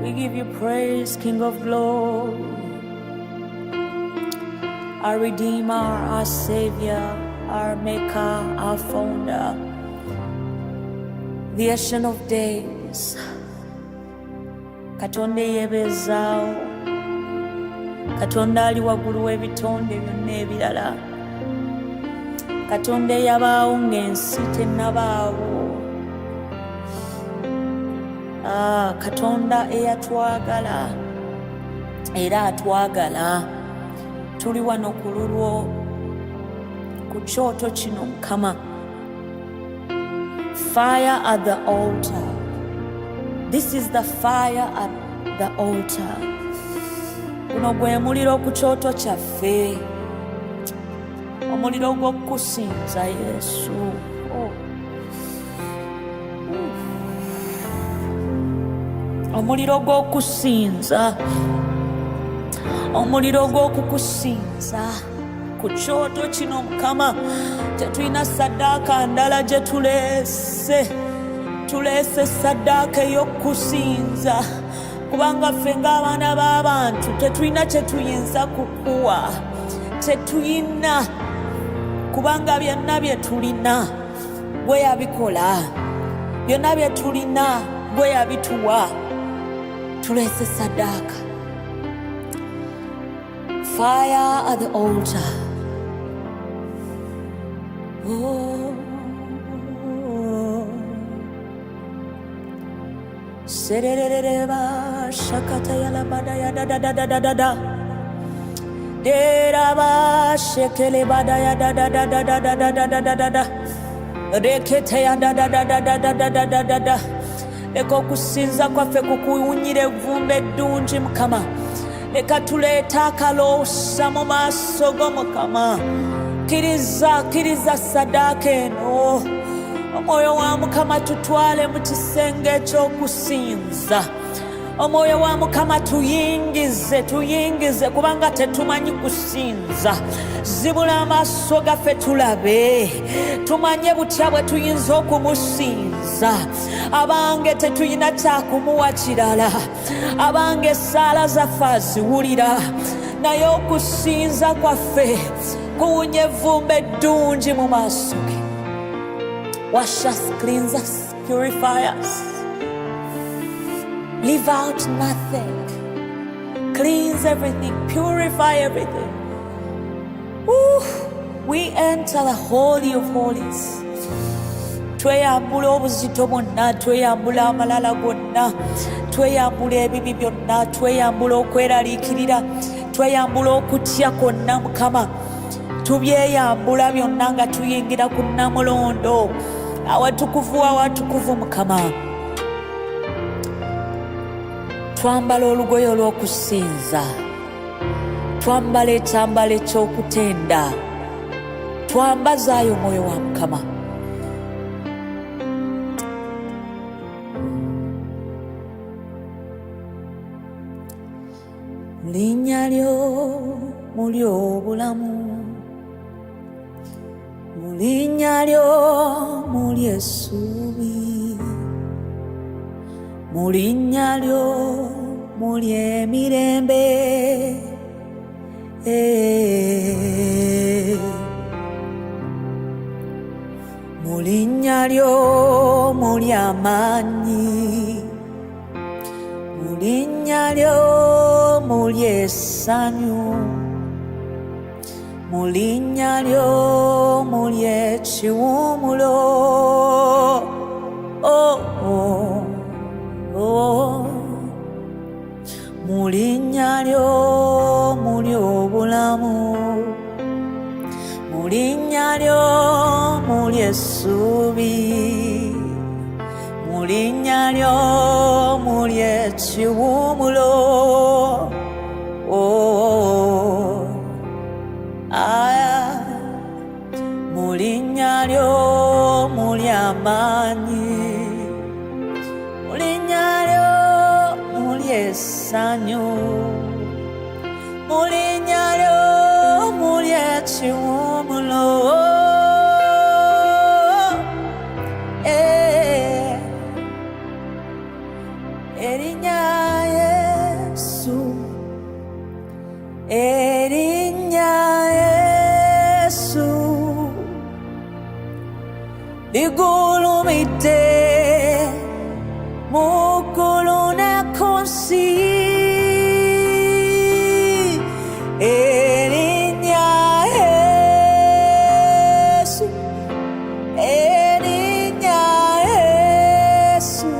We give you praise, King of glory, our Redeemer, our Savior, our Maker, our Founder, the Ancient of Days. Katonda eyebezaawo, Katonda ali waggulu w'ebitonde byonna ebirala, Katonda eyabaawo ng'ensi tennabaawo, Katonda eyatwagala era atwagala. Tuli wano ku lulwo ku kyoto kino Mukama. Fire at the altar. This is the fire at the altar. Guno gwe muliro ku kyoto kyaffe, omuliro gw'okusinza Yesu. Omuliro gw'okusinza, omuliro gw'okukusinza ku kyoto kino Mukama. Tetulina ssaddaaka ndala gye tuleese ssaddaaka ey'okukusinza, kubanga ffe ng'abaana b'abantu tetulina kye tuyinza kukuwa, tetuyina, kubanga byonna bye tulina gwe yabikola, byonna bye tulina gwe yabituwa. Tuleese ssaddaaka. Fire at the altar. Oh, sererereba shakata yala bada ya da da da da da da da. Deraba shekele bada ya da da da da da da da da da da da. Rekete ya da da da da da da da da da da da. Leka okusinza kwaffe kukuwunyira evvumbe eddungi Mukama. Leka tuleete akaloosa mu maaso go Mukama. Kkiriza ssaddaaka eno. Omwoyo wa Mukama tutwale mu kisenge eky'okusinza. Omwoyo wa Mukama tuyingize kubanga tetumanyi kusinza. Zibula amaaso gaffe tulabe, tumanye butya bwe tuyinza okumusinza. Abange tetulina kyakumuwa kirala, abange essaala zaffe aziwulira, naye okusinza kwaffe kuwunya evvumbe eddungi mu maaso ge. Wash us, cleanse us, purify us. Leave out nothing. Cleanse everything, purify everything. Ooh, we enter the Holy of Holies. Tweyambula obuzito bwonna, tweyambula amalala gonna, tweyambula ebibi byonna, tweyambula okweraliikirira, tweyambula okutya kwonna Mukama. Tubyeyambula byonna nga tuyingira ku Namulondo, awatukuvu Mukama. Twambala olugoye olw'okusinza, twambala ekyambalo eky'okutenda, twambazaayo omwoyo wa Mukama. Mu linnya lyo muli obulamu, mu linnya lyo muli essuubi, mu linnya lyo muli emirembe. Mu linnya lyo muli amaanyi, mu linnya lyo muli essanyu, mu linnya lyo muli ekiwummulo. Mu linnya lyo muli obulamu, mu linnya lyo muli essuubi, mu linnya lyo muli ekiwummulo. Mu linnya lyo muli amaanyi, mu linnya lyo muli essanyu, mu linnya lyo muli ekiwummulo. Erinnya erinnya Yesu ligulumidde mu ggulu ne ku nsi. Erinnya Yesu, erinnya Yesu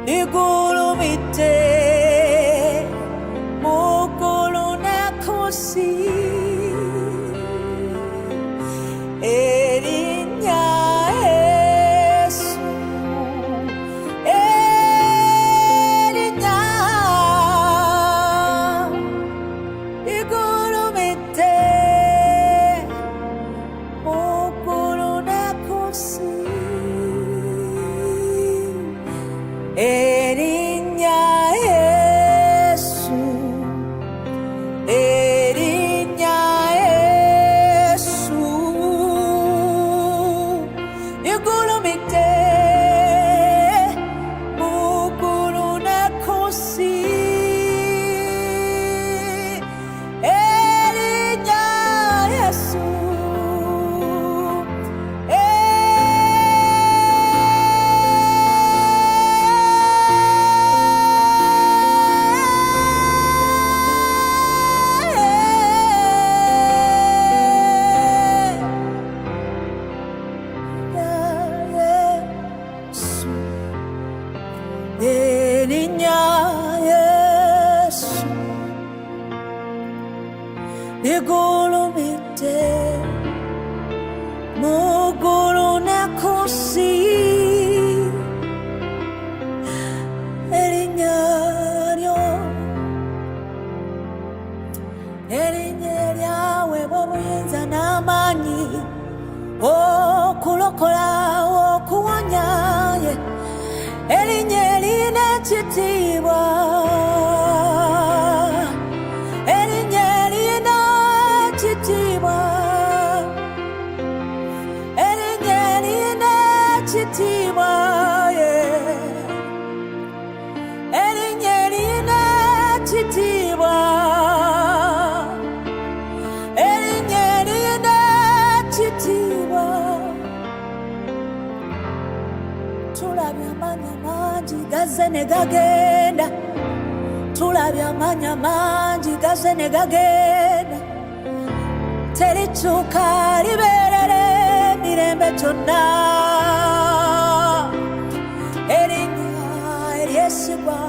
ligulumidde mu ggulu ne ku nsi. Erinnya Yesu, erinnya ligulumidde mu ggulu ne ku nsi. Erinnya Yesu, erinnya Yesu ligulumidde mu ggulu ne ku nsi. Erinnya Yesu, erinnya Yesu ligulumidde mu ggulu ne ku nsi. Erinnya lyo, erinnya eryaweebwa obuyinza n'amaanyi okulokola, okuwonya. Erinnya erina ekitiibwa, erinnya erina ekitiibwa, erinnya erina ekitiibwa, erinnya erina ekitiibwa, erinnya erina ekitiibwa. Tulabye amaanyi mangi gazze ne gagenda, tulabye amaanyi mangi gazze ne gagenda. Terituuka libeerera emirembe gyonna. Erinnya eryesigwa,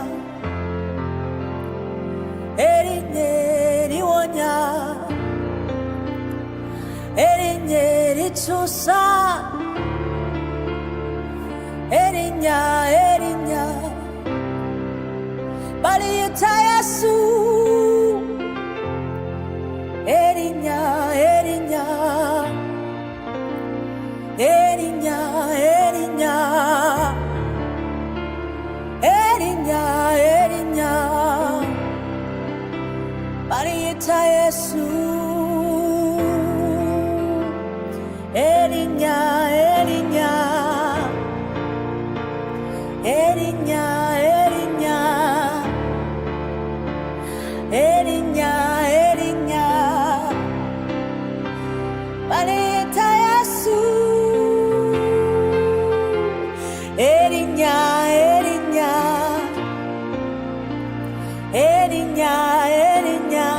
erinnya eriwonya, erinnya erikyusa. Erinnya, erinnya baliyita Yesu. Erinnya, erinnya, erinnya, erinnya, erinnya, erinnya baliyita Yesu. Erinnya, erinnya, erinnya, erinnya, erinnya, erinnya baliyita Yesu. Erinnya, erinnya, erinnya, erinnya,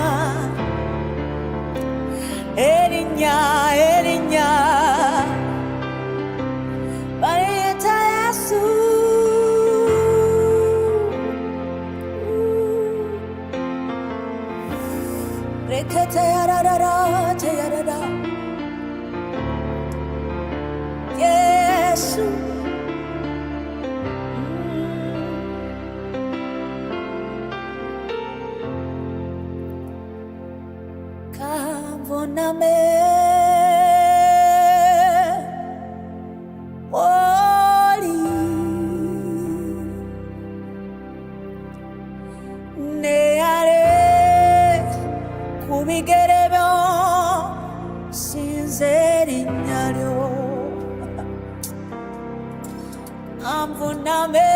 erinnya, erinnya baliyita Yesu. Rekete yarara, te yarara, Yesu. Kavoname oli ne yale kubigere byo sinze erinnya lyo. Amvuname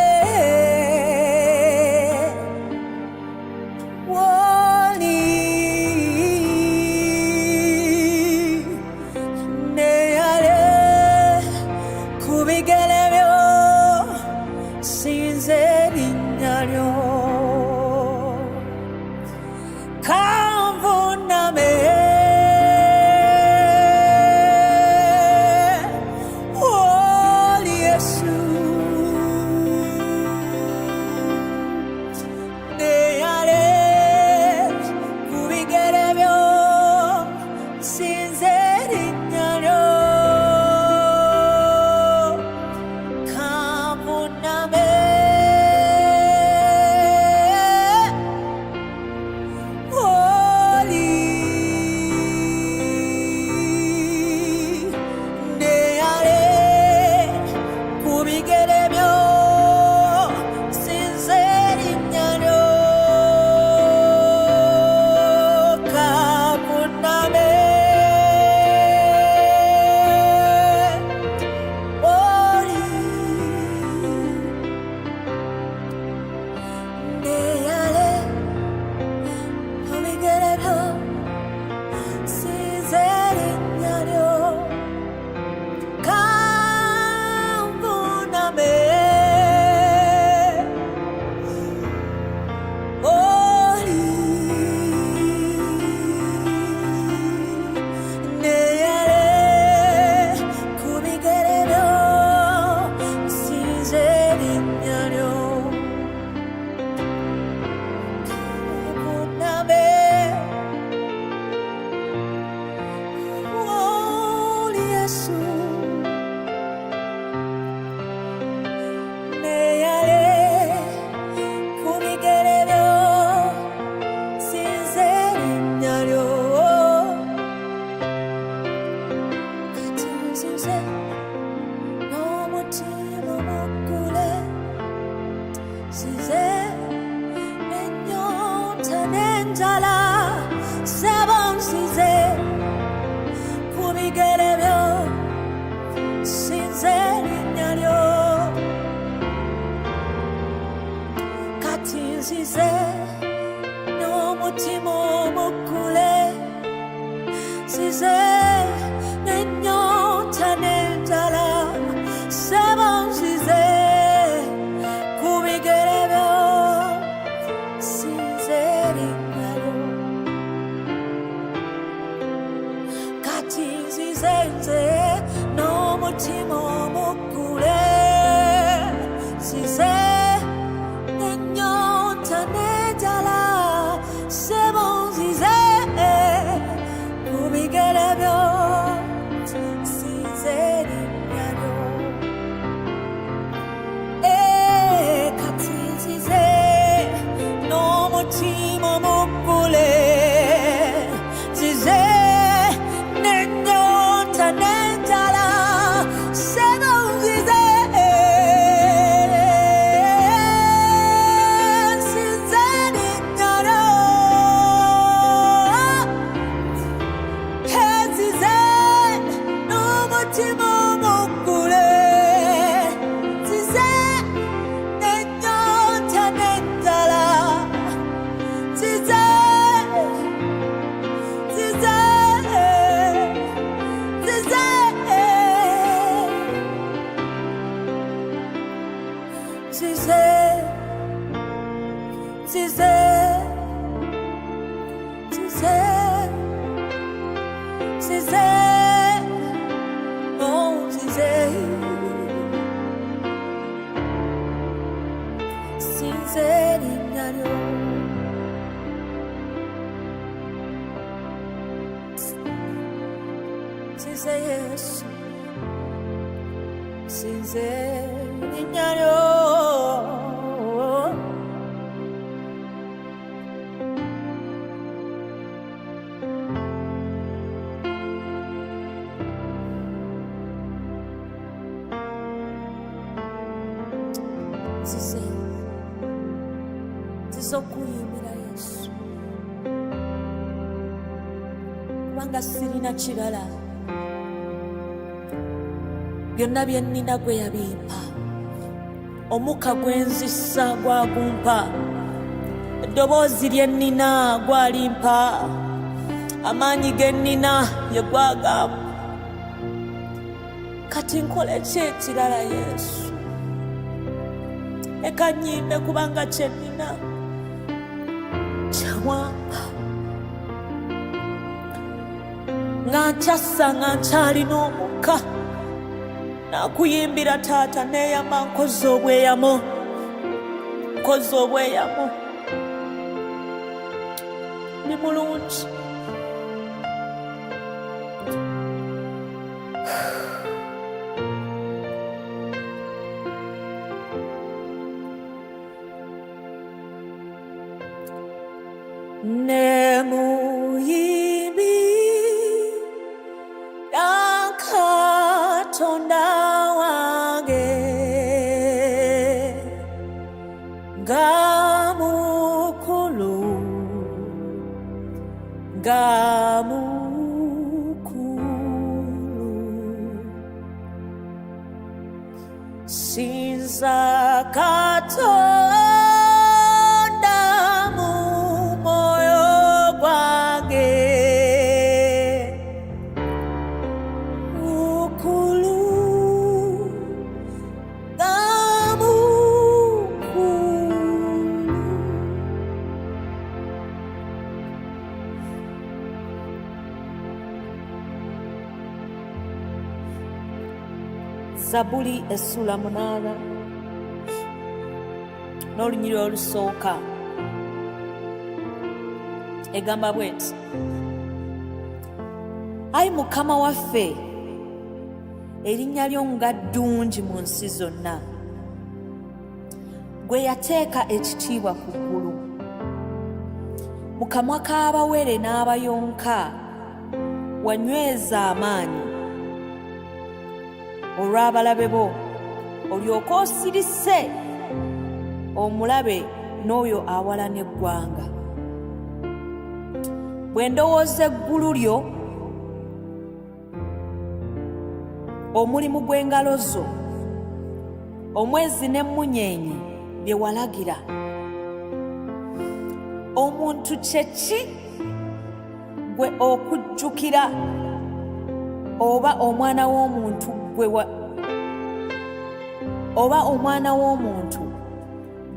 nsize ennyonta n'enjala ssebo nsize ku bigere byo nsinze erinnya lyo kati nsize n'omutima omuggule nsize n'ennyonta n'enjala ssebo nsize ku bigere byo nsinze erinnya lyo kati nsize nze n'omutima omuggule nsize n'ennyonta n'enjala ssebo nsize ku bigere byo nsinze erinnya lyo kati nsize n'omutima omuggule nsize n'ennyonta n'enjala ssebo nsize nsinze erinnya lyo nsize n'omutima omuggule nsize n'ennyonta n'enjala nsize nsize nsize nsize nsize nsize nsize oh nsize nsinze erinnya lyo nsize Yesu nsinze erinnya lyo nsize nzize okuyimbira Yesu kubanga sirina kirala byonna bye nnina gwe yabimpa omukka gwe nzissa gwagumpa eddoboozi lye nnina gwalimpa amaanyi ge nnina ye gwagamba kati nkole ki ekirala Yesu eka nnyimbe kubanga kye nnina kyewampa nga nkyassa nga nkyalina omukka nakuyimbira taata neeyama nkoze obweyamo ni mulungi ne muyimbira Katonda wange nga mukulu sinza Katonda mu moyo gwange mukulu nga mukulu Zabuli essula 8 n'olunyiriri olusooka egamba bweti ayi Mukama waffe erinnya lyo nga ddungi mu nsi zonna gwe yateeka ekitiibwa ku ggulu mu kamwa k'abawere n'abayonka wanyweza amaanyi olw'abalabe bo olyoka osirise omulabe n'oyo awalana eggwanga. Bwe ndowooza eggulu lyo, omulimu gw'engalo zo, omwezi n'emmunyeenye bye walagira, omuntu kyeki gwe okujjukira, oba omwana w'omuntu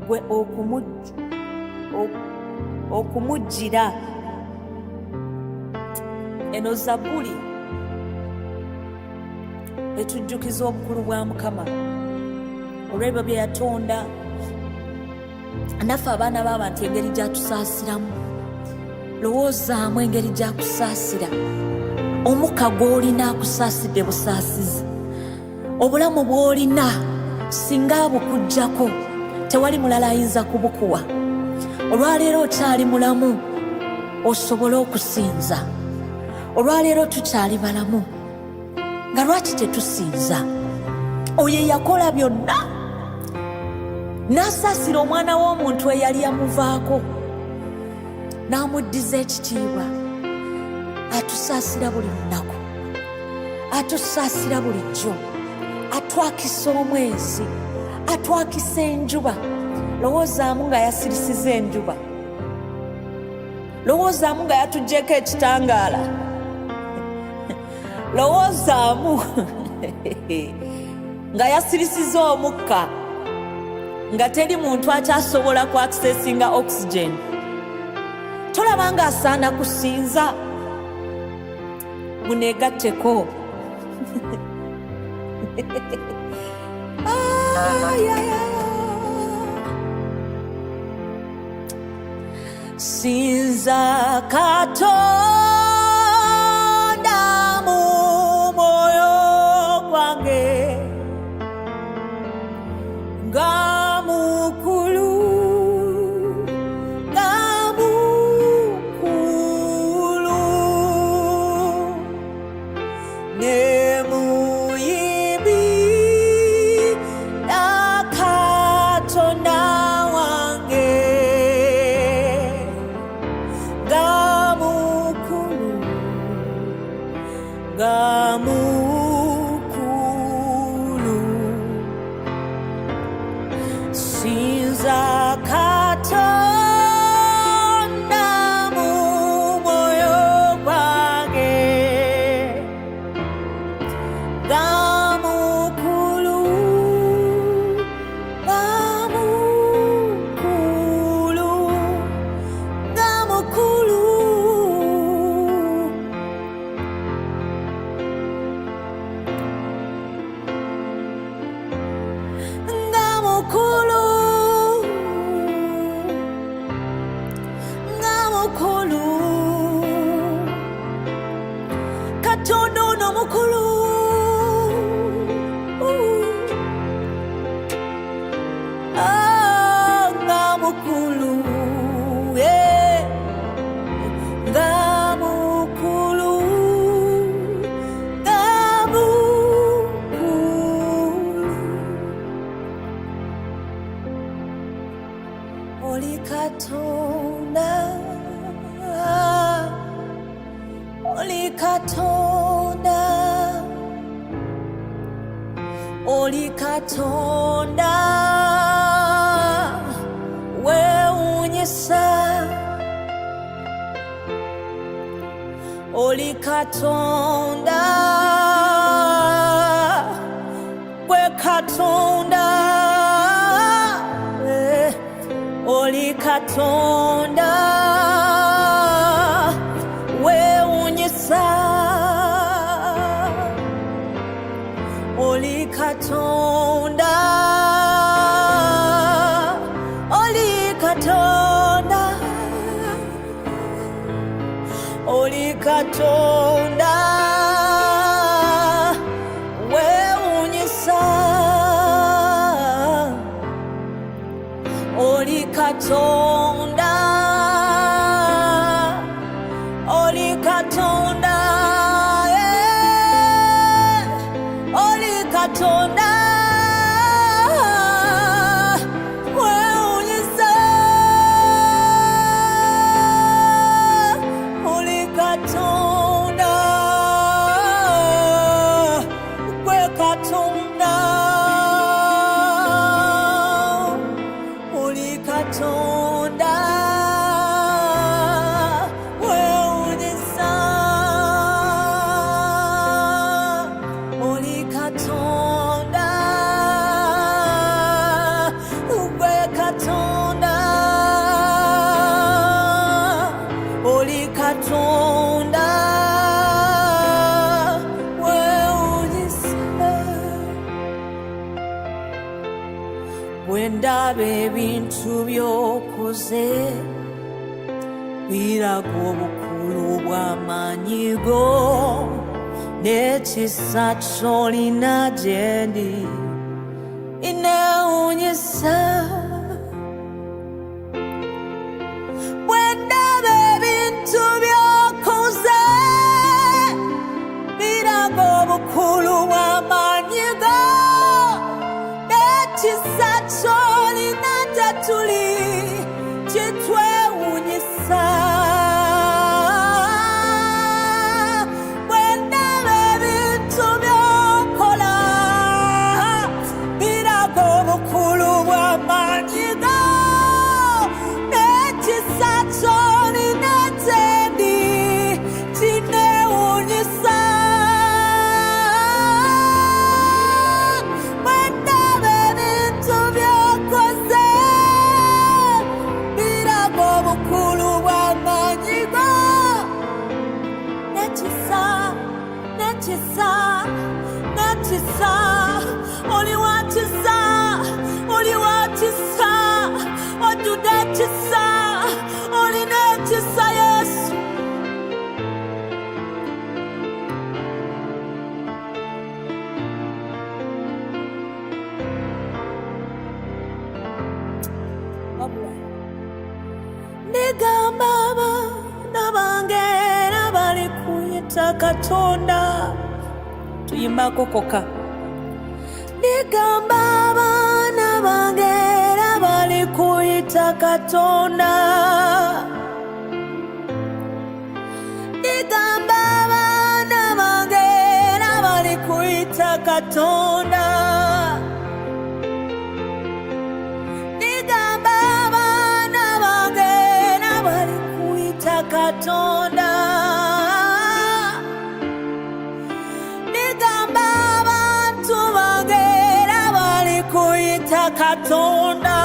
gwe okumujjira. Eno Zabbuli etujjukiza obukulu bwa Mukama olw'ebyo bye yatonda, naffe abaana b'abantu engeri gy'atusaasiramu. Lowoozaamu engeri gy'akusaasira. Omukka gw'olina akusaasidde busaasizi. Obulamu bw'olina singa bukujjako tewali mulala ayinza kubukuwa. Olwaleero okyali mulamu osobole okusinza. Olwaleero tukyali balamu, nga lwaki tetusinza? Oyo yakola byonna, n'asaasira omwana w'omuntu eyali yamuvaako, n'amuddiza ekitiibwa. Atusaasira buli lunaku, atusaasira bulijjo, atwakisa omwezi, atwakisa enjuba. Lowoozaamu nga yasirisiza enjuba, lowoozaamu nga yatuggyeko ekitangaala, lowoozaamu nga yasirisiza omukka, nga teri muntu akyasobola ku accessinga oxygen. Tolaba nga asaana kusinza? Muneegatteko. Sinza Katonda mu moyo gwange, nga mukulu, nga mukulu, ne muyimbi na Katonda wange, nga mukulu, nga mukulu. Sinza Katonda mu moyo gwange, nga mukulu, nga mukulu, nga mukulu. Nga mukulu, nga mukulu, Katonda ono mukulu. Nga mukulu, nga mukulu, nga mukulu. Oli Katonda, oli Katonda, oli Katonda weewuunyisa, oli Katonda, gwe Katonda, oli Katonda weewuunyisa, oli Katonda, oli Katonda, oli Katonda weewuunyisa, oli Katonda, oli Katonda, oli Katonda weewuunyisa. Katonda, weonyesa. Oli Katonda, ugwe Katonda. Oli Katonda, weonyesa. Bwendaba ebintu by'okoze biraga obukulu bw'amaanyi go n'ekisa ky'olina gye ndi, neewuunyisa. Bwendaba ebintu by'okoze biraga obukulu bw'amaanyi go n'ekisa ky'olina gye tuli kitwewuunyisa. Bwendaba ebintu by'okola biraga obukulu bw'amaanyi go n'ekisa ky'olina gye ndi kineewuunyisa. Bwendaba ebintu by'okoze biraga obukulu bw'amaanyi go n'ekisa, n'ekisa, n'ekisa. Oli wa kisa, oli wa kisa, ojjudde ekisa, olina ekisa Yesu. Ndigamba abaana bange n'abali kuyita Katonda, tuyimbako koka. Ndigamba abaana bange n'abali kuyita Katonda, ndigamba abaana bange n'abali kuyita Katonda, ndigamba abaana bange n'abali kuyita Katonda, ndigamba abantu bange n'abali kuyita Katonda,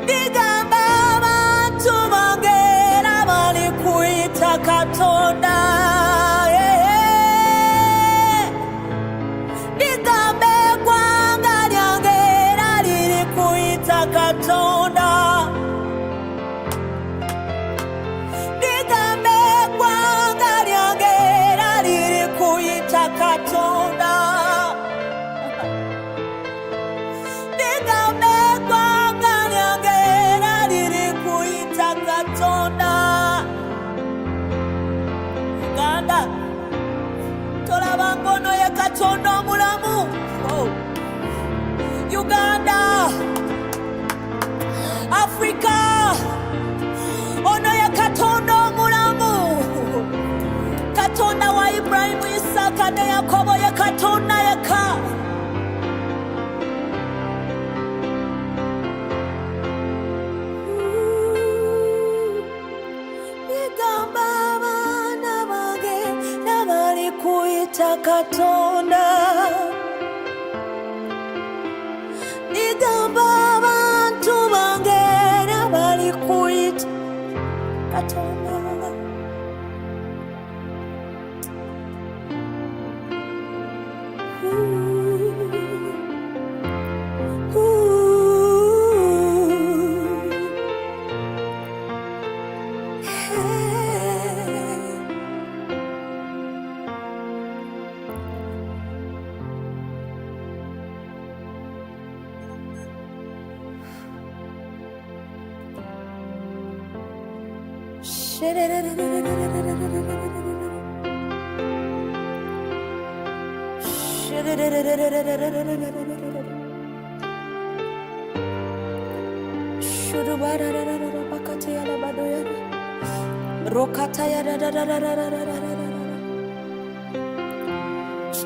ndigamba abantu bange n'abali kuyita Katonda, ndigamba eggwanga lyange era liri kuyita Katonda, ndigamba eggwanga lyange era liri kuyita Katonda, ndigamba eggwanga lyange era liri kuyita Katonda. Uganda, tolaba ngono ye Katonda omulamu. Oh. Uganda, Africa, ono ye Katonda omulamu. Katonda wa Ibrahimu, Isaka ne Yakobo ye Katonda yekka. Ndigamba abaana bange n'abali kuyita Katonda, ndigamba abantu bange n'abali kuyita Katonda.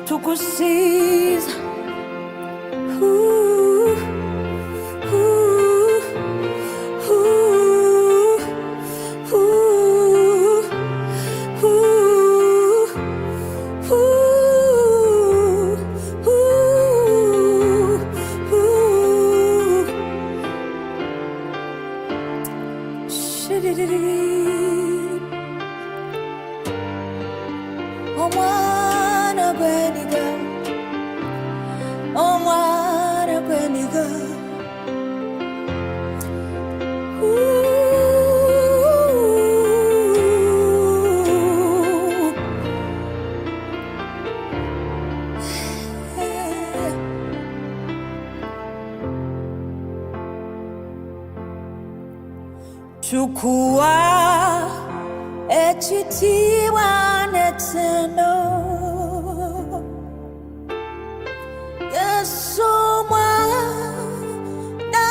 Tukusiza Omwana gw'endiga, omwana gw'endiga. Chukua ekitiibwa n'ettendo, Yesu omwana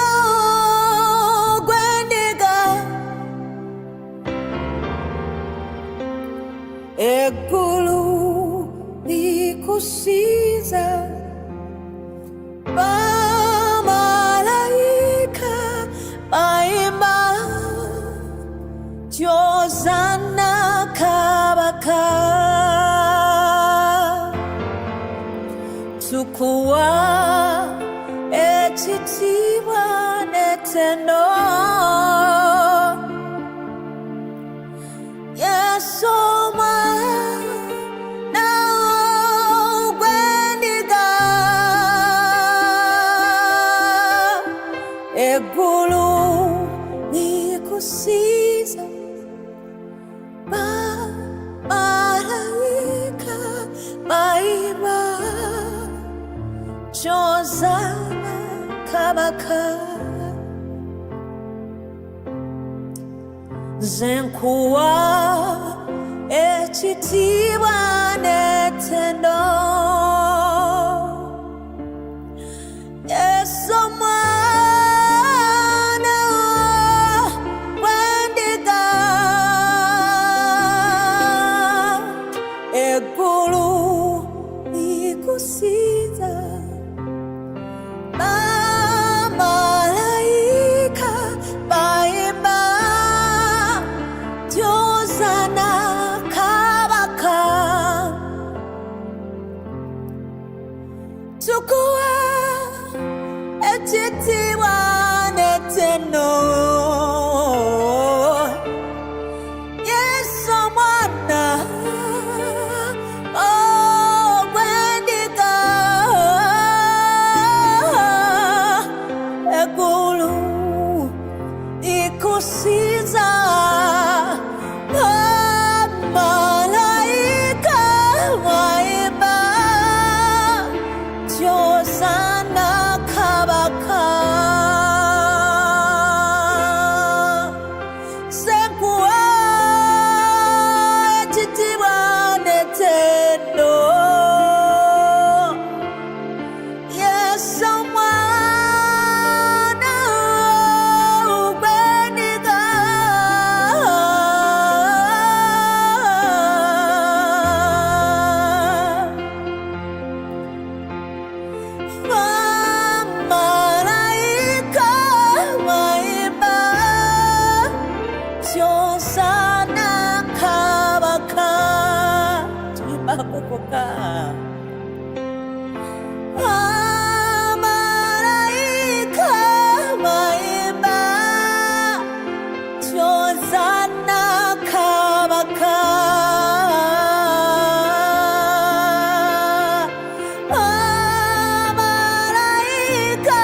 gw'endiga. Eggulu likusiiza, bamalayika bayimba, Hosanna kabaka. Chukua ekitiibwa n'ettendo, Yesu omwana gw'endiga. Eggulu likusiiza, bamalayika bayimba, Hosanna kabaka. Nze nkuwa ekitiibwa n'ettendo, Yesu omwana gw'endiga. Eggulu likusiiza, bamalayika bayimba, Hosanna kabaka. Chukua ekitiibwa n'ettendo, Yesu omwana gw'endiga. Eggulu likusiiza, bamalayika bayimba, Hosanna kabaka. Nze nkuwa ekitiibwa n'ettendo, Yesu omwana gw'endiga. Bamalayika bayimba, Hosanna kabaka. Tuyimba kukoka. Bamalayika bayimba, Hosanna kabaka. Bamalayika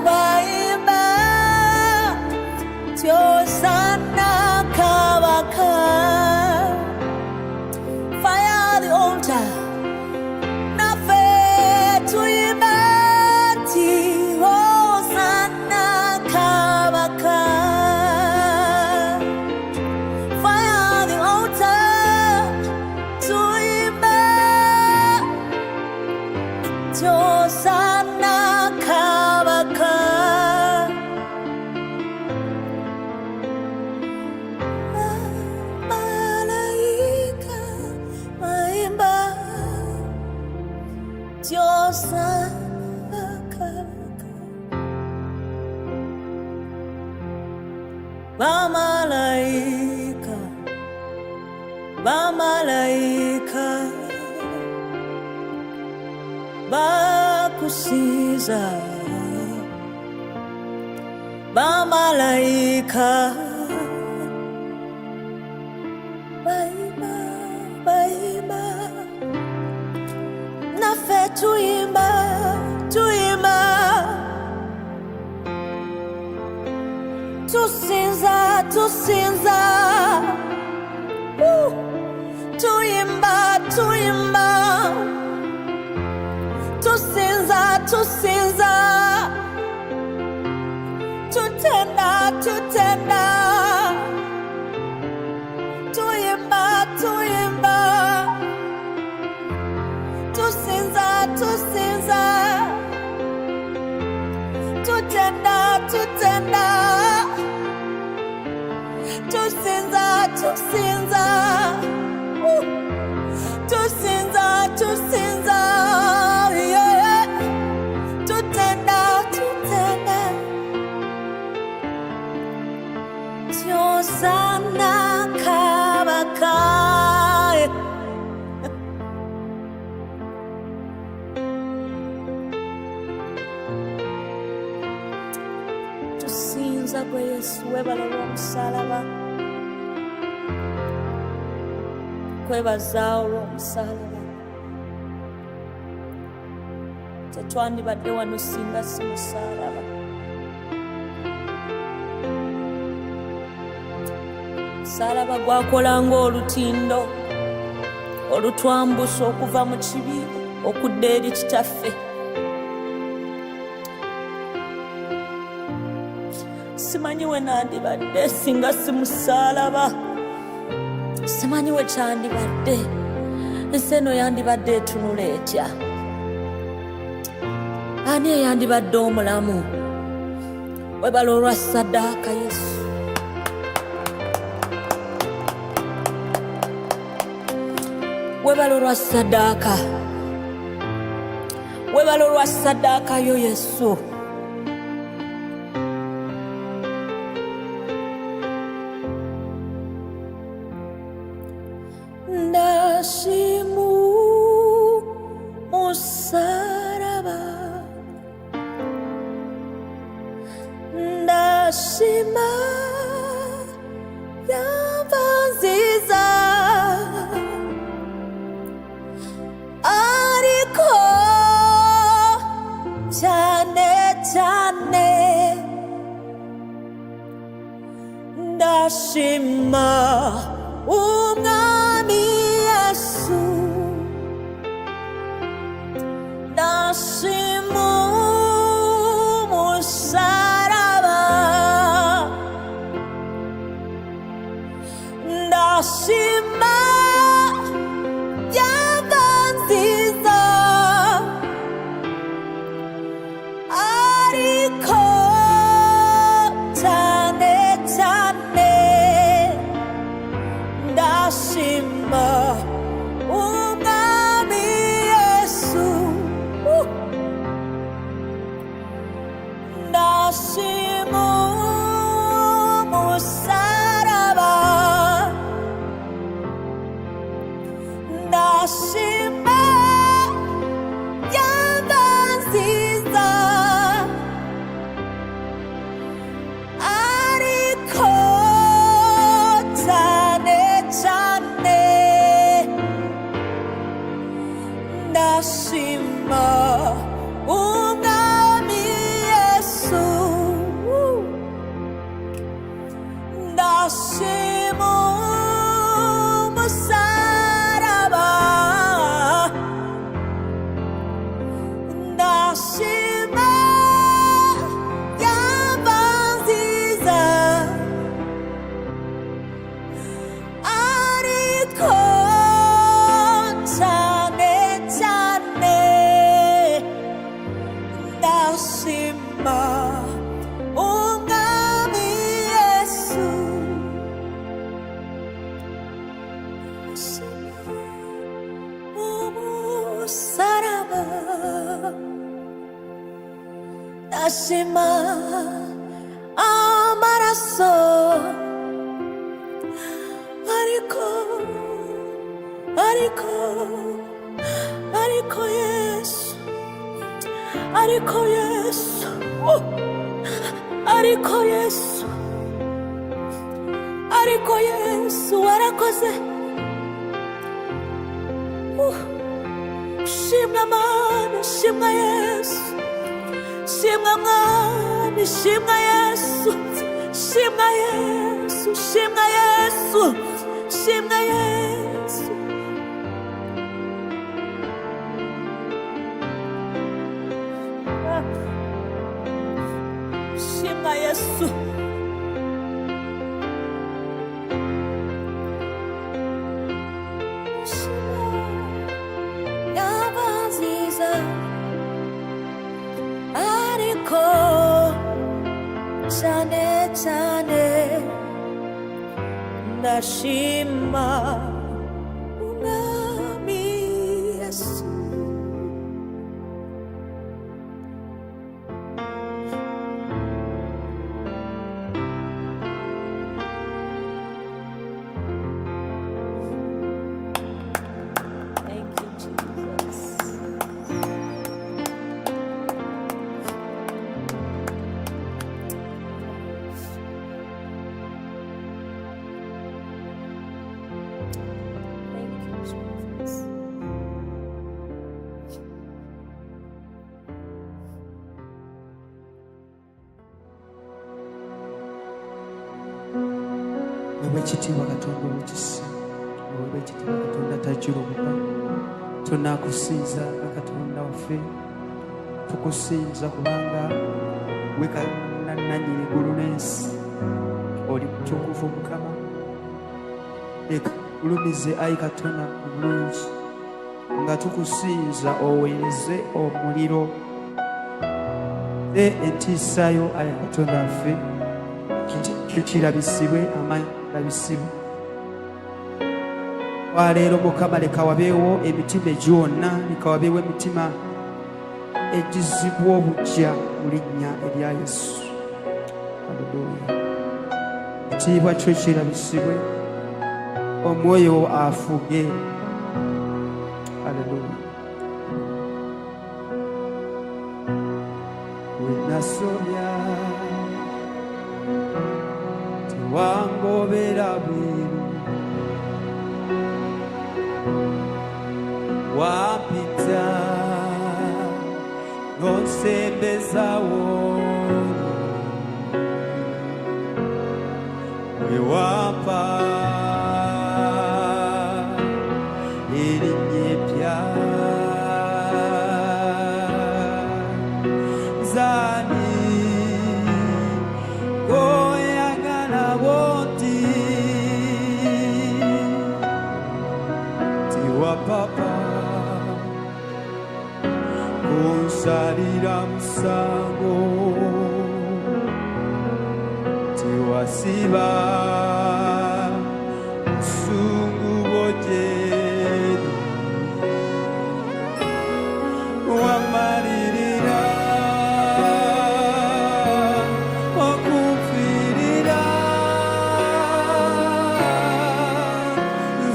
bayimba, Hosanna kabaka. Fire the altar. Nafe tuyimba nti, Hosanna kabaka. Fire the altar. Tuyimba, Hosanna kabaka. Bamalayika bayimba, Hosanna kabaka. Bamalayika, bamalayika bakusiiza, bamalayika tusinza tusinza tuyimba tuyimba tusinza tusinza tutenda tutenda tuyimba tuyimba tusinza tusinza tutenda tutenda tusinza tusinza tusinza tusinza yeah. tutenda tutenda Tyosana kabakae tusinza gwe Yesu webala olw'omusalaba kwebaza olw'omusalaba tetwandibadde wano singa si musalaba musalaba gwakola ng'olutindo olutwambusa okuva mu kibi okudda eri kitaffe simanyi we nandibadde singa si musalaba simanyi we kyandibadde ensi eno yandibadde etunula etya ani eyandibadde omulamu webala olwa ssaddaaka Yesu webala olwa ssaddaaka webala olwa ssaddaaka yo Yesu ndashimu musaraba ndashima yava nziza ariko cyane cyane ndashima umwami Yesu ndashima umusaraba ndashima yava nziza ariko cyane cyane ndashima umwami Yesu ndashima umusaraba ndashima yava nziza ariko cyane cyane ndashima umwami Yesu ndashima umusaraba ndashima yava nziza ariko cyane cyane ndashima umwami Yesu umusaraba ndashima amaraso ariko Yesu ariko Yesu ariko Yesu ariko Yesu warakoze shimwa Mana shimwa Yesu shimwa Mwami shimwa Yesu shimwa Yesu, shimwa Yesu, shimwa Yesu. Shimwa Yesu. Yabaziza ariko cyane cyane ndashima Umwami Yesu. Thank you, Jesus. Thank you, Jesus. Wewe ekitiibwa Katonda olw'ekisa, wewe ekitiibwa Katonda tajjurubuka. Tunakusinza Katonda waffe, tukusinza kubanga gwe nannyini eggulu n'ensi, oli mutukuvu Mukama. Leka tulumize ayi Katonda omulungi nga tukusinza oweereze omuliro entiisayo ayi Katonda waffe, kirabisibwe amaanyi labisibwe. Waleero Mukama leka wabeewo emitima egyonna, leka wabeewo emitima egizibwa obujja mu linnya erya Yesu. Haleluya. Ekitiibwa kyo kirabisibwe, omwoyo afuge. Haleluya. Wenasobya tewangobera bweru, wapita n'onsembezawo, wewampa erinnya eppya. Zani goyagala bw'oti, tiwapapa kunsalira musango, tiwasiba busungu bw'ogyeri, wamalirira okunfiirira.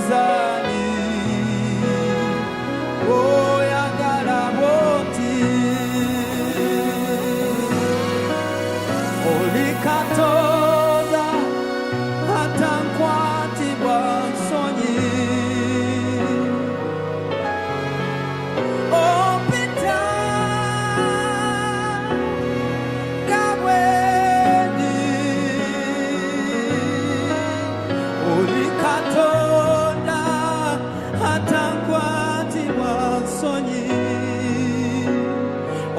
Zani oyagala bw'oti, oli Katonda atankwatibwa nsonyi, opita nga bwendi. Oli Katonda atankwatibwa nsonyi,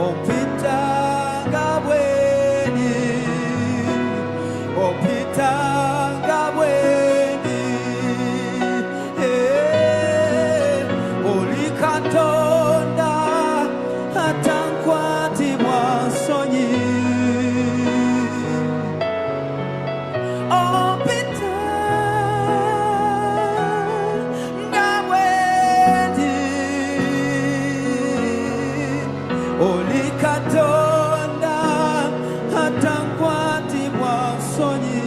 opita nga bwendi, opita nga bwendi. Oli Katonda atankwatibwa nsonyi, opita nga bwendi. Oli Katonda atankwatibwa nsonyi.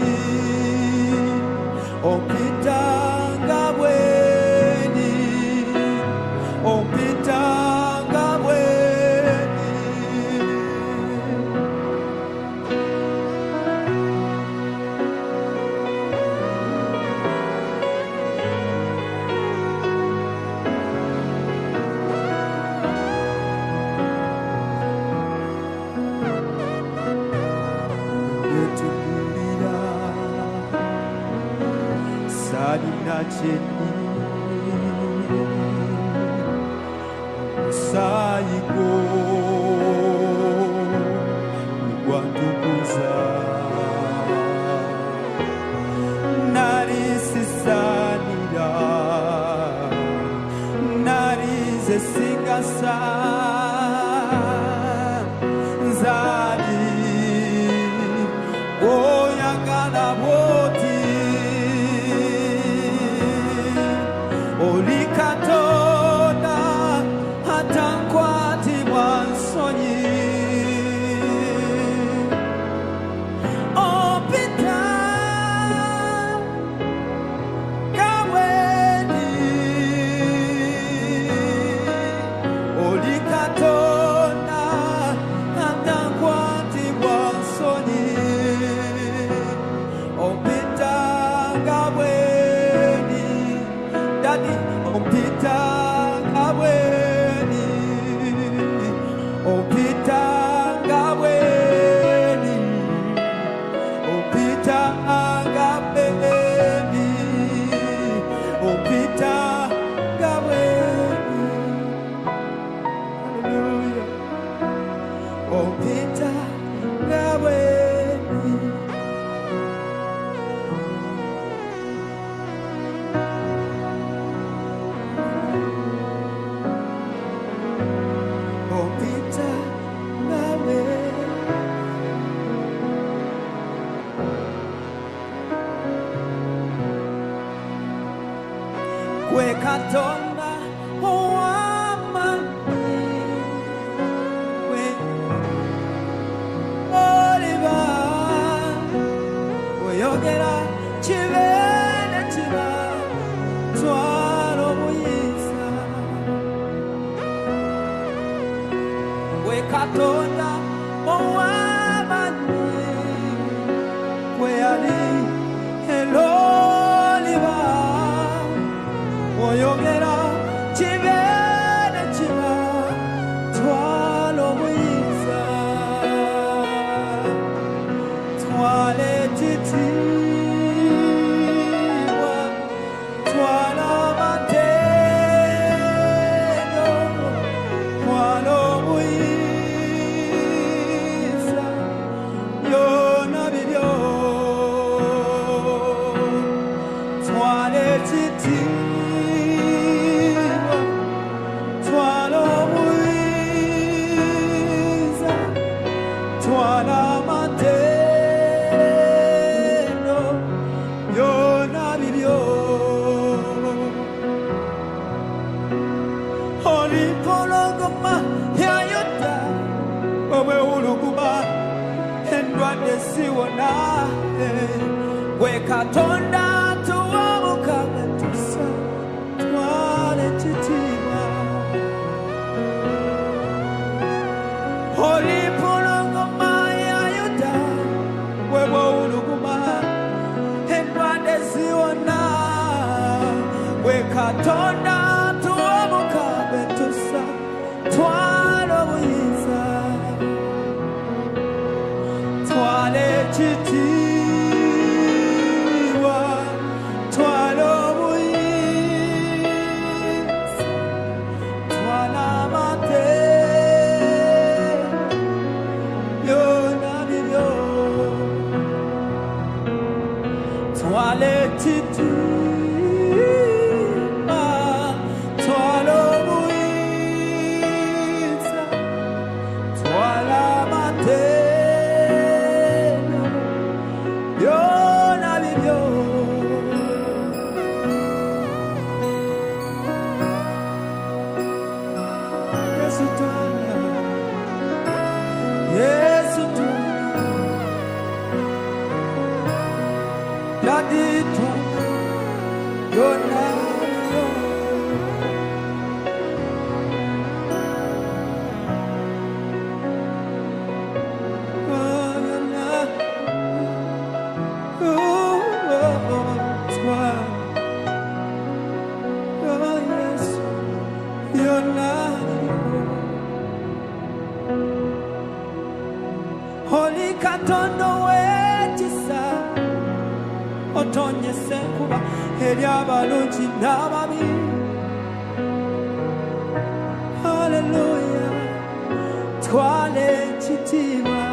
cheni Saiko Watukuza Narisisanira Narize Singasa Zadi Oyagana Boti Olikatona Hatankwati Wansonyi Opita Kaweni Olikatona Hatankwati Wansonyi Opita Kaweni Daddy Opita Kaweni Opita Kaweni Opita Kaweni Opita Kaweni Hallelujah Opita Kaweni Opita Kaweni Kwe katonda owamani Kwe oliva oyogera kibene kiba twala obuyinza Kwe katonda owamani Kwe ali eloliva oyogera kibene kiba twala obuyinza twala ekitiibwa twala amatendo twala obuyinza byonna bibyo twala ekitiibwa twala obuyinza twala amatendo byonna bibyo olipologoma ya Yuda obwewuluguma endwadde siwona gwe Katonda tuwabukaga tusa twala ekitiibwa olipologoma ya Yuda gwe bwewuluguma endwadde siwona gwe Katonda tuwabukaga tusa twala obuyinza twala ekitiibwa twala obuyinza twala amatendo byonna bibyo twala ekitiibwa twala obuyinza twala amatendo byonna bibyo Yesu twala Yesu twala Daddy twala byonna bibyo Holy Katondo wetisa otonyese enkuba eri abalungi n'ababi. Haleluya, twale ekitiibwa.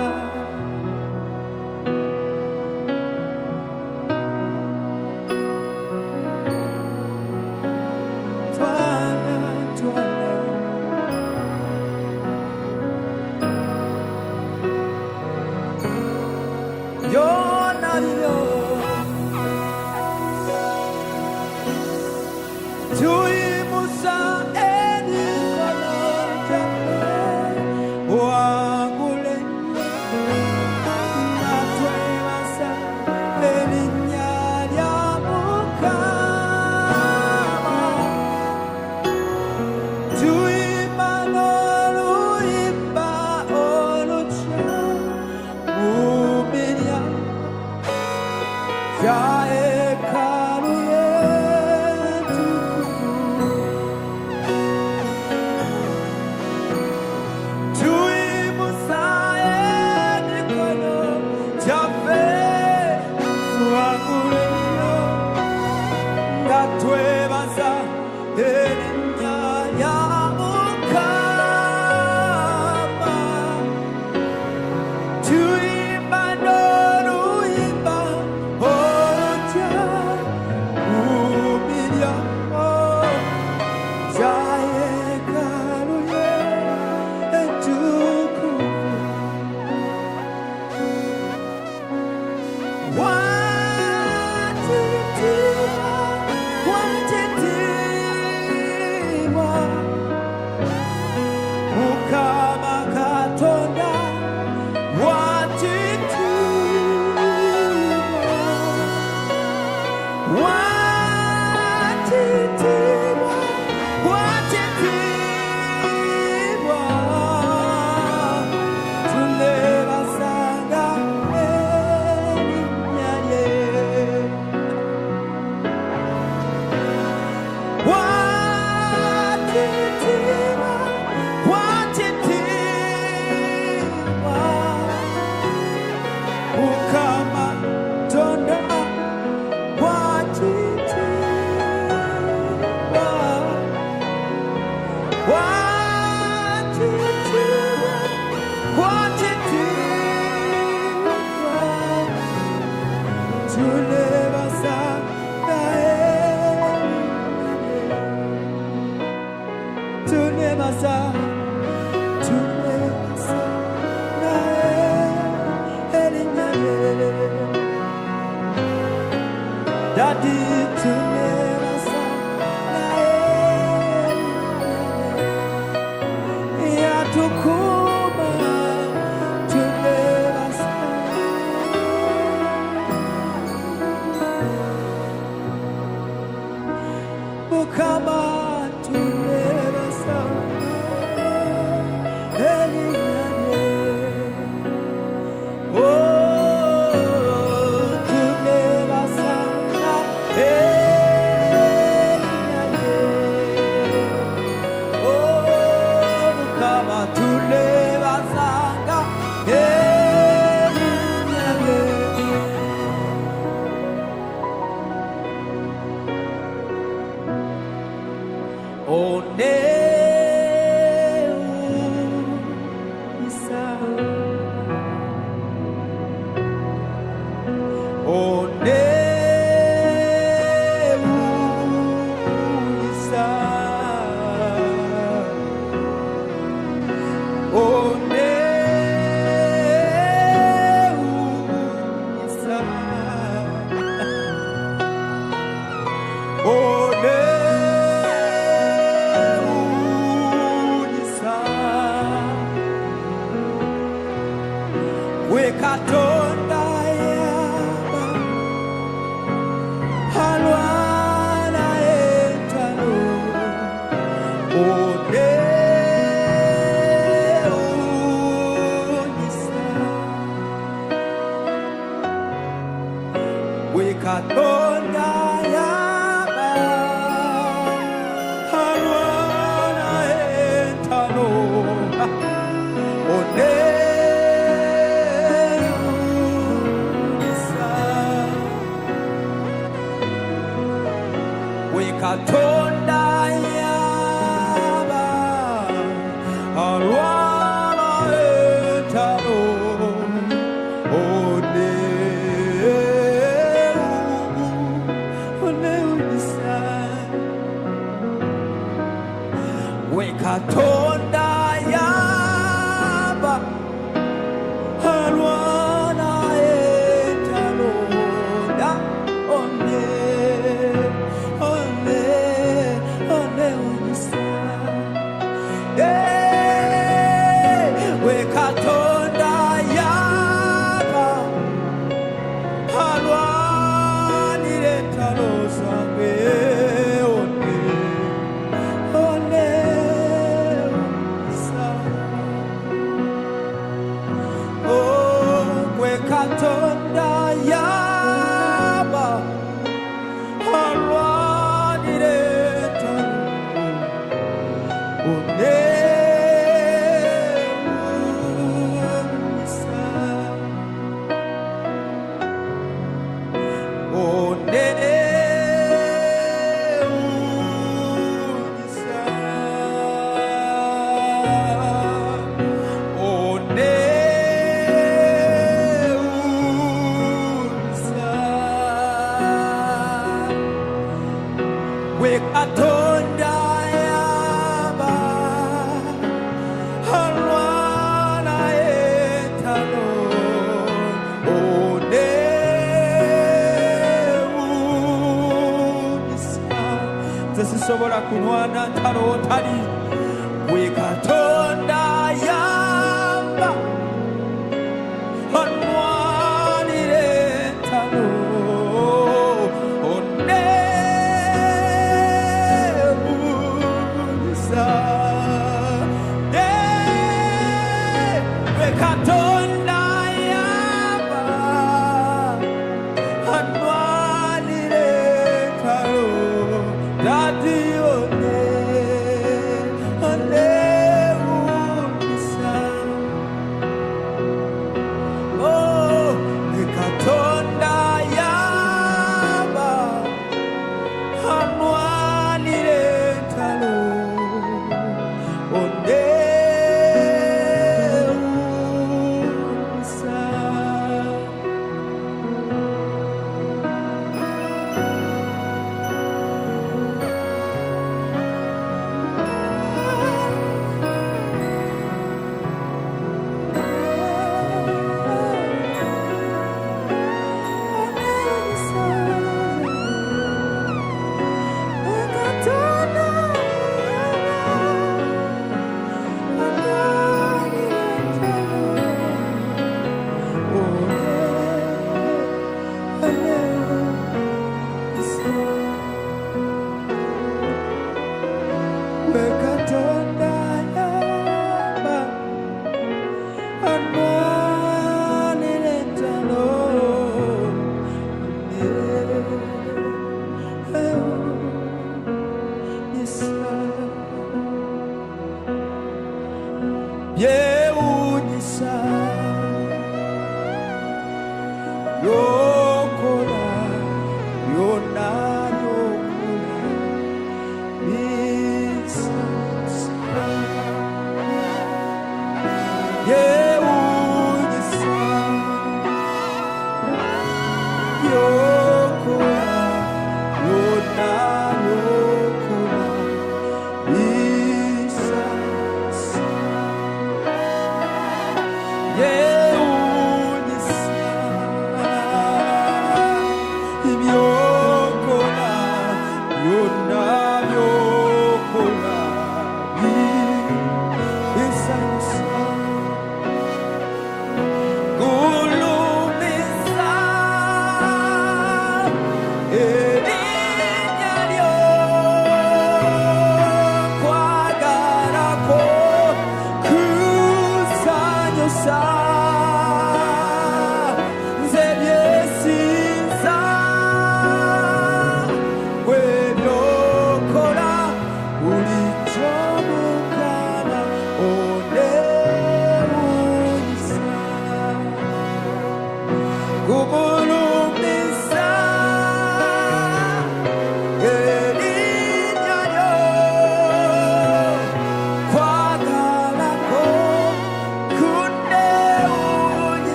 katonda yaba alwana etalo onewisa we katonda yaba alwana etalo da onewisa we katonda yaba alwanire etalo zange katonda yaba alwanire etalo we katonda yaba alwana etalo onewisa tesisobola kulwana ntalo otali we katonda yaba alwanire etalo katonda yaba alwanire etalo dadi onewisa oh katonda yaba alwanire etalo yeunisa yokola yona yokola misasa yeunisa yokola yona yokola misasa Kumulumisa,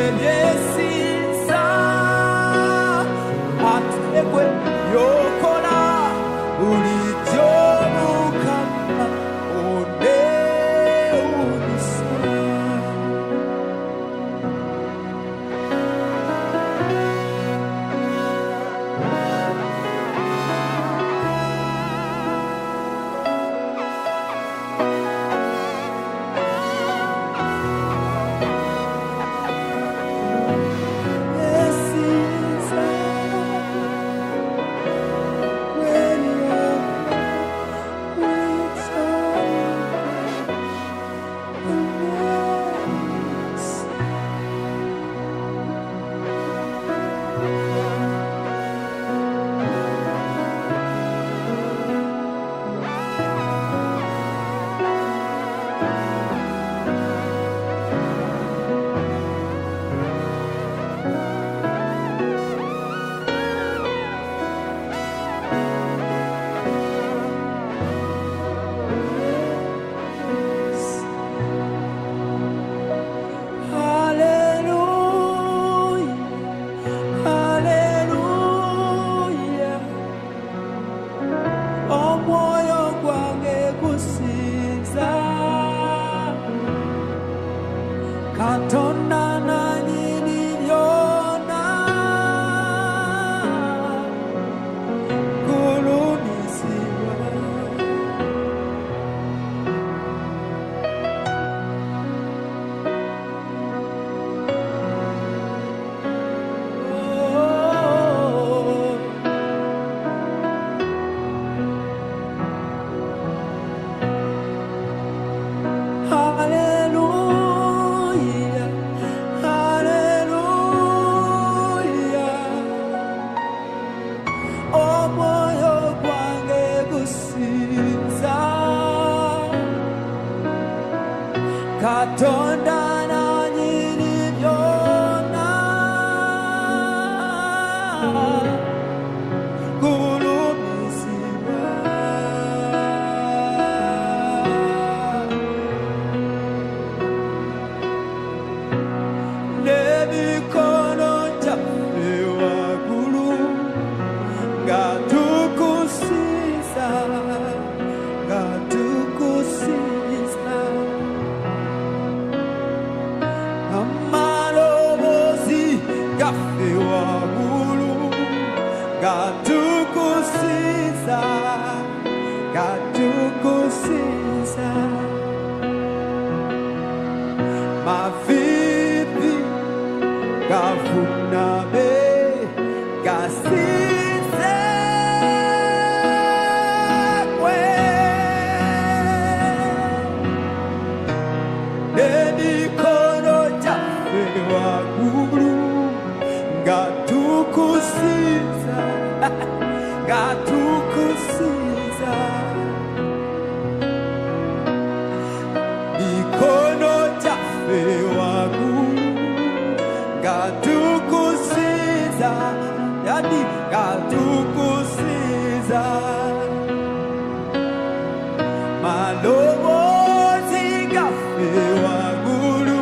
ebyesinza atekwe yokola bulijjo Mukama onewunyisa. Katonda nanyini byonna gulumizibbwa. Katonda nanyini byonna gulumizibwa. N'emikono gyaffe waggulu nga tukusinza, nga tukusinza. Amalobozi gaffe waggulu nga tukusinza, nga tukusinza. Mavivi gafuname gasinze gwe. N'emikono gyaffe waggulu nga tukusinza, nga tukusinza. Mikono gyaffe waggulu nga tukusinza, yadi nga tukusinza. Maloboozi gaffe waggulu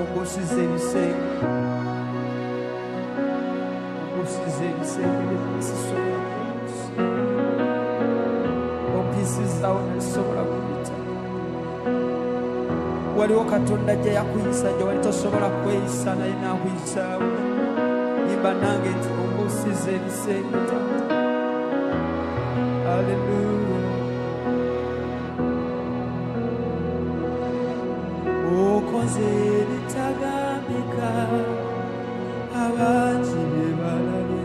Obusize ebisenge, obusize ebisenge bisisobola ompisizawo nesobola kubita. Waliwo Katonda gye yakuyisa gye wali tosobola kweyisa naye n'akuyisaawo. Yimba nange nti obusize ebisenge Taata. Haleluya. Okoze ebitagambika abangi bye balabye.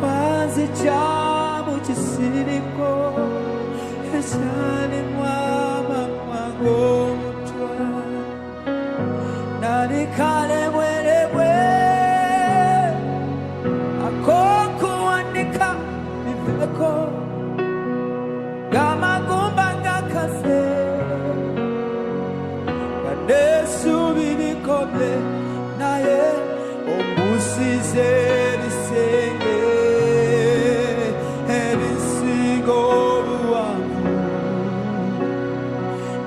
Wanzigya mu kisiriko ekyalimu amamwa g'omutwa. Nali kalebwerebwe ak'okuwanika biveko gamagumba gakaze. Nesubirikobe naye omusize ebisenge ebisinga obuwanvu.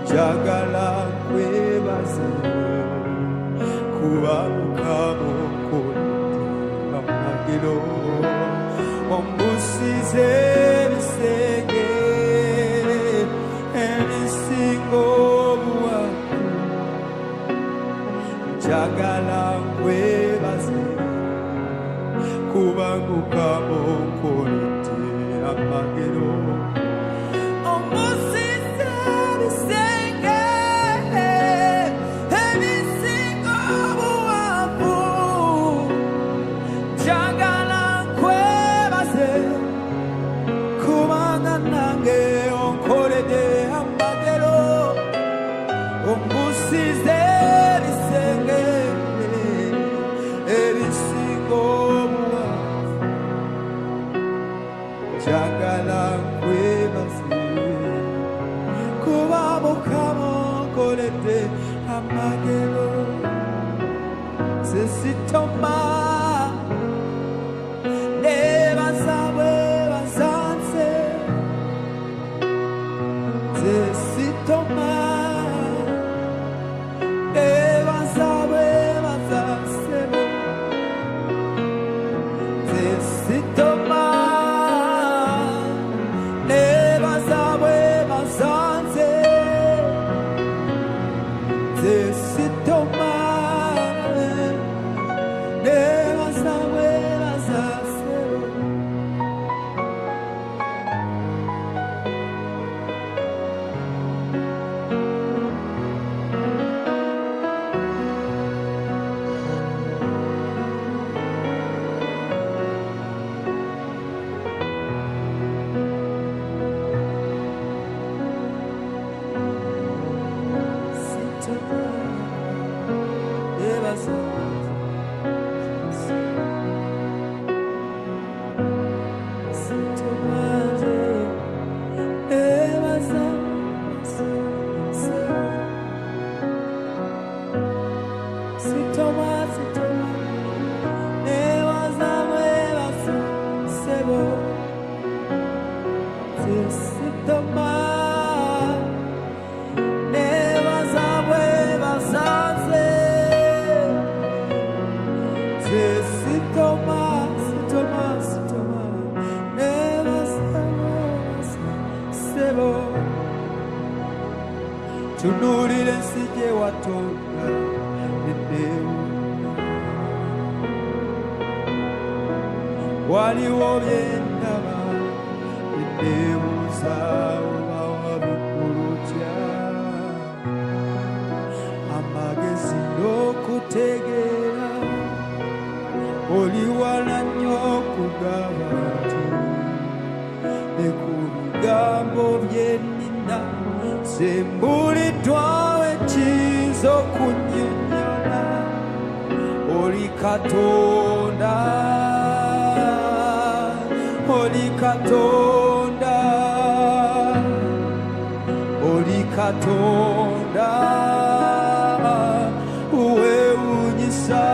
Njagala nkwebaze kuba Mukama okoledde amagero. Omusize ebisenge ebisinga obuwanvu. Njagala nkwebaze kuba Mukama okoledde amagero. Omusize ebisenge ebisinga obuwanvu. Njagala nkwebaze kubanga nange onkoledde amagero. Omusize ebisenge ebisinga obuwanvu. Njagala nkwebaze kuba Mukama onkoledde amagero. Nze sitoma nebaza bwebaza nze. Nze sitoma nebaza bwebaza ssebo. Nze sitoma nebaza bwebaza nze. Nze sitoma nebaza bwebaza ssebo. Tunuulira ensi gye watonda enneewunya. Waliwo bye ndaba enneewuuza oba wabikkulutya. Amagezi n'okutegeera oli wala nnyo okugaba nti ne ku bigambo bye nnina tembulidwawe chizo kunyenyala oli Katonda oli Katonda oli Katonda wewunyisa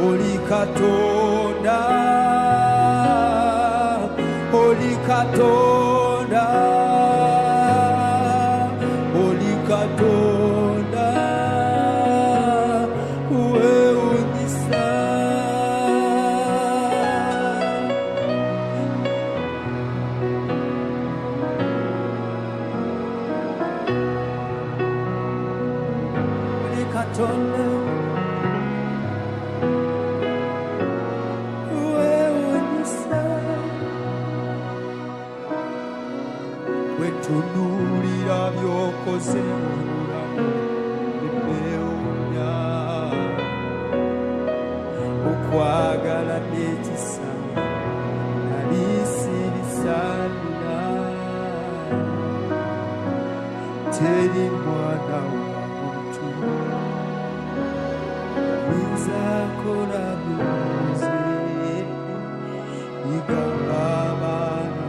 oli Katonda oli Katonda oli Katonda wewunyisa oli Katonda wetunulira byokoze mulamu bibewunya okwagala n'ekisa nali sirisalira teri mwana wa muntu nzakola byoze igamba abaana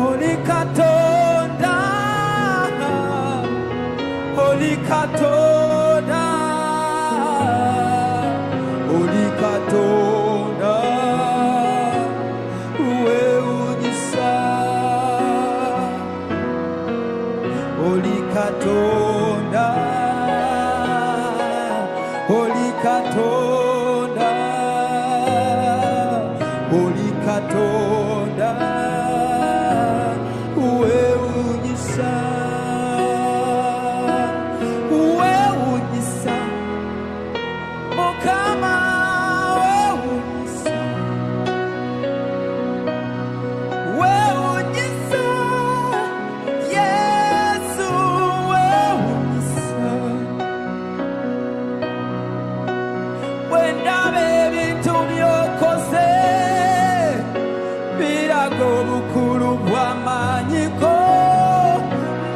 oli Katonda oli Katonda oli Katonda wewunyisa oli Katonda oli Katonda oli Katonda wewunyisa Mukama wewunyisa wewunyisa Yesu wewunyisa wendaba ebintu byokoze biraga obukulu bw'amaanyi go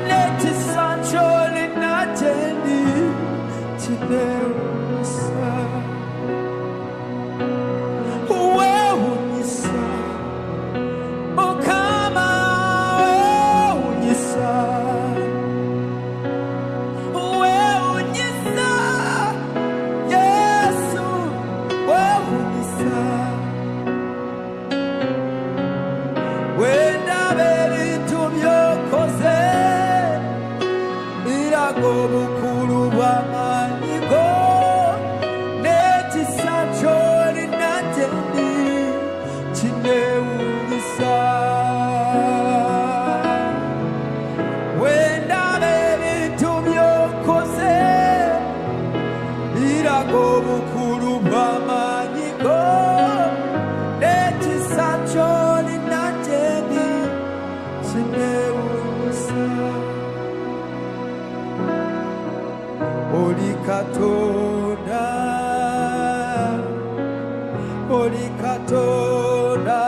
n'ekisa ky'olina gyendi kinewunyisa wewunyisa Mukama wewunyisa wewunyisa Yesu wewunyisa wendaba ebintu byokoze biraga obukulu bw'amaanyi go n'ekisa ky'olina gyendi kinewunyisa wendaba ebintu byokoze biraga obukulu bw'amaanyi go n'ekisa ky'olina gyendi kinewunyisa oli Katonda oli Katonda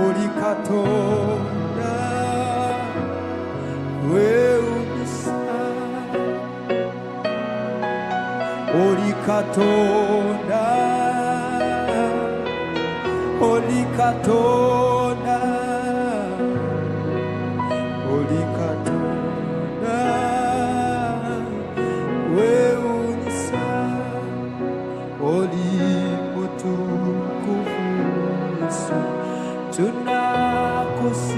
oli Katonda wewunyisa oli Katonda oli Katonda oli Katonda wewunyisa oli mutukuvu Yesu tunakusiza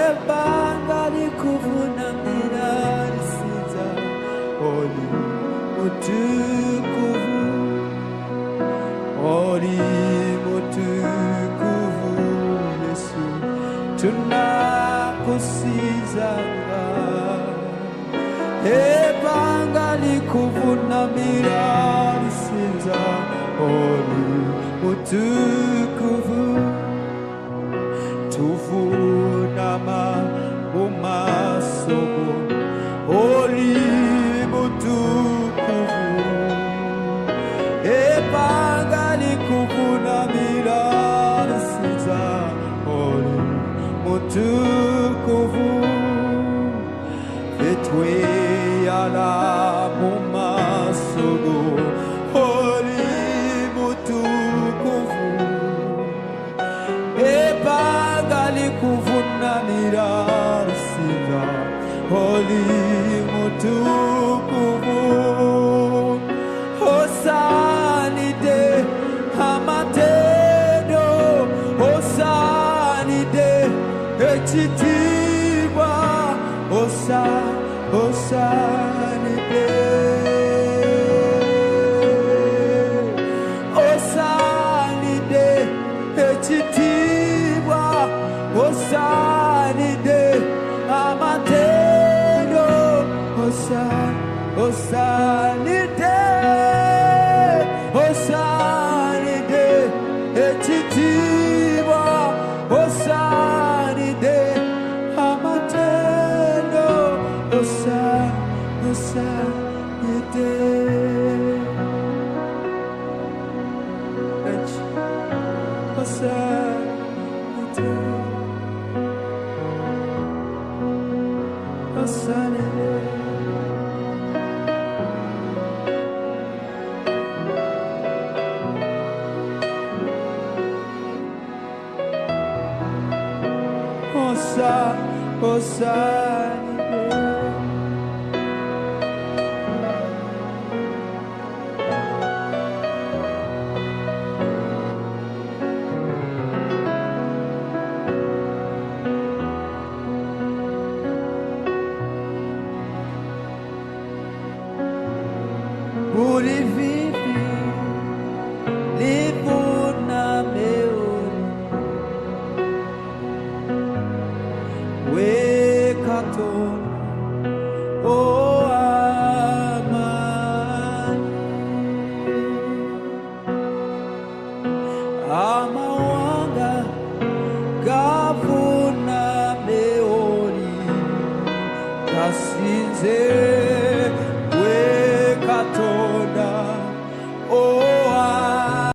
ebbanga likuvunamira lisinza oli mutukuvu oli mutukuvu Yesu tunakusizanga ebbanga likuvunamira lisinza oli mutukuvu tuvunama mu maaso go oli mutukuvu mutukuvu etwe alamu masogo oli mutukuvu ebagali kuvunanira rusiga oli mutukuvu osanide amatendo osanide ekitiibwa osanide osanide ekitiibwa osanide amatendo osanide osanide ekitiibwa osanide amatendo osanide osanide buri vivi livuna meoni wekaton o amani amawanga gavuna meoni kasinze